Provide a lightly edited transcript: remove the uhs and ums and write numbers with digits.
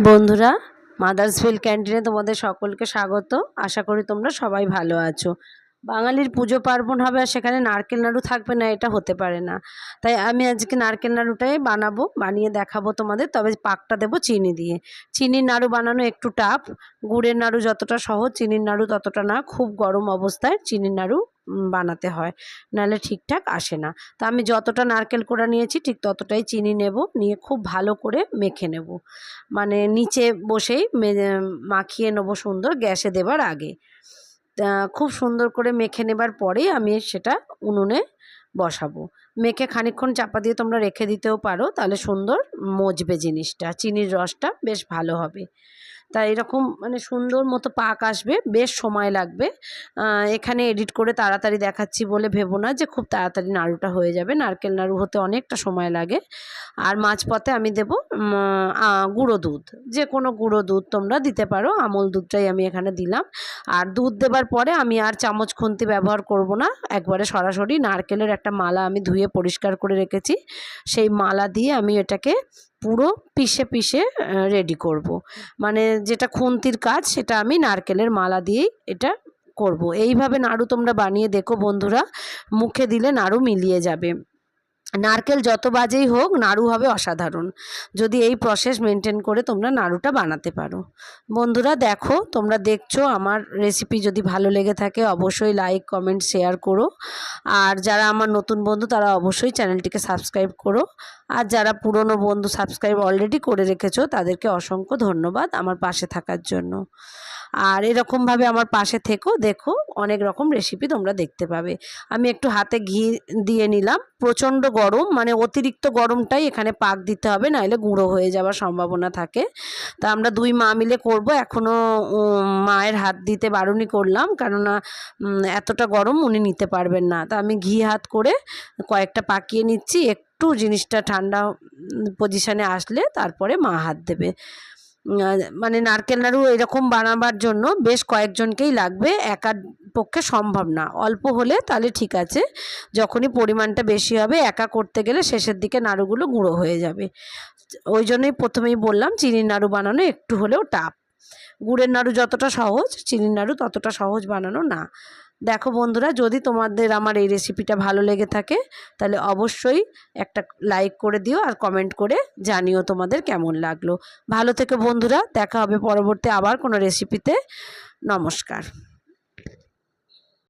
বন্ধুরা, মাদার্সভিল ক্যান্টিনে তোমাদের সকলকে স্বাগত। আশা করি তোমরা সবাই ভালো আছো। বাঙালির পুজো পার্বণ হবে আর সেখানে নারকেল নাড়ু থাকবে না, এটা হতে পারে না। তাই আমি আজকে নারকেল নাড়ুটাই বানাবো, বানিয়ে দেখাবো তোমাদের। তবে পাকটা দেবো চিনি দিয়ে। চিনির নাড়ু বানানো একটু টাফ। গুড়ের নাড়ু যতটা সহজ, চিনির নাড়ু ততটা না। খুব গরম অবস্থায় চিনির নাড়ু বানাতে হয়, নাহলে ঠিকঠাক আসে না। তা আমি যতটা নারকেল কোড়া নিয়েছি ঠিক ততটাই চিনি নেব, নিয়ে খুব ভালো করে মেখে নেব। মানে নিচে বসেই মাখিয়ে নেবো সুন্দর, গ্যাসে দেবার আগে। খুব সুন্দর করে মেখে নেবার পরেই আমি সেটা উনুনে বসাবো। মেখে খানিকক্ষণ চাপা দিয়ে তোমরা রেখে দিতেও পারো, তাহলে সুন্দর মজবে জিনিসটা, চিনির রসটা বেশ ভালো হবে। তাই এরকম মানে সুন্দর মতো পাক আসবে, বেশ সময় লাগবে। এখানে এডিট করে তাড়াতাড়ি দেখাচ্ছি বলে ভেবো না যে খুব তাড়াতাড়ি নাড়ুটা হয়ে যাবে। নারকেল নাড়ু হতে অনেকটা সময় লাগে। আর মাঝপথে আমি দেবো গুঁড়ো দুধ, যে কোনো গুঁড়ো দুধ তোমরা দিতে পারো। আমল দুধটাই আমি এখানে দিলাম। আর দুধ দেবার পরে আমি আর চামচ খুন্তি ব্যবহার করব না, একবারে সরাসরি নারকেলের একটা মালা আমি ধুয়ে পরিষ্কার করে রেখেছি, সেই মালা দিয়ে আমি এটাকে পুরো পিষে পিষে রেডি করব। মানে যেটা খুন্তির কাজ সেটা আমি নারকেলের মালা দিয়েই এটা করব। এইভাবে নাড়ু তোমরা বানিয়ে দেখো বন্ধুরা, মুখে দিলে নাড়ু মিলিয়ে যাবে। নারকেল যত বাজেই হোক, নাড়ু হবে অসাধারণ যদি এই প্রসেস মেনটেন করে তোমরা নাড়ুটা বানাতে পারো। বন্ধুরা দেখো, তোমরা দেখছো আমার রেসিপি, যদি ভালো লেগে থাকে অবশ্যই লাইক কমেন্ট শেয়ার করো। আর যারা আমার নতুন বন্ধু তারা অবশ্যই চ্যানেলটিকে সাবস্ক্রাইব করো। আর যারা পুরনো বন্ধু সাবস্ক্রাইব অলরেডি করে রেখেছো তাদেরকে অসংখ্য ধন্যবাদ আমার পাশে থাকার জন্য। আর এরকমভাবে আমার পাশে থেকো, দেখো অনেক রকম রেসিপি তোমরা দেখতে পাবে। আমি একটু হাতে ঘি দিয়ে নিলাম। প্রচণ্ড গরম, মানে অতিরিক্ত গরমটাই এখানে পাক দিতে হবে, নাহলে গুঁড়ো হয়ে যাওয়ার সম্ভাবনা থাকে। তা আমরা দুই মা মিলে করব। এখনও মায়ের হাত দিতে বারণই করলাম, কেননা এতটা গরম উনি নিতে পারবেন না। তা আমি ঘি হাত করে কয়েকটা পাকিয়ে নিচ্ছি। একটু জিনিসটা ঠান্ডা পজিশানে আসলে তারপরে মা হাত দেবে। মানে নারকেল নাড়ু এরকম বানাবার জন্য বেশ কয়েকজনকেই লাগবে, একার পক্ষে সম্ভব না। অল্প হলে তাহলে ঠিক আছে, যখনই পরিমাণটা বেশি হবে একা করতে গেলে শেষের দিকে নাড়ুগুলো গুঁড়ো হয়ে যাবে। ওই জন্যই প্রথমেই বললাম চিনির নাড়ু বানানো একটু হলেও টাফ। গুড়ের নাড়ু যতটা সহজ, চিনির নাড়ু ততটা সহজ বানানো না। দেখো বন্ধুরা, যদি তোমাদের আমার এই রেসিপিটা ভালো লেগে থাকে তাহলে অবশ্যই একটা লাইক করে দিও, আর কমেন্ট করে জানিও তোমাদের কেমন লাগলো। ভালো থেকো বন্ধুরা, দেখা হবে পরবর্তী আবার কোনো রেসিপিতে। নমস্কার।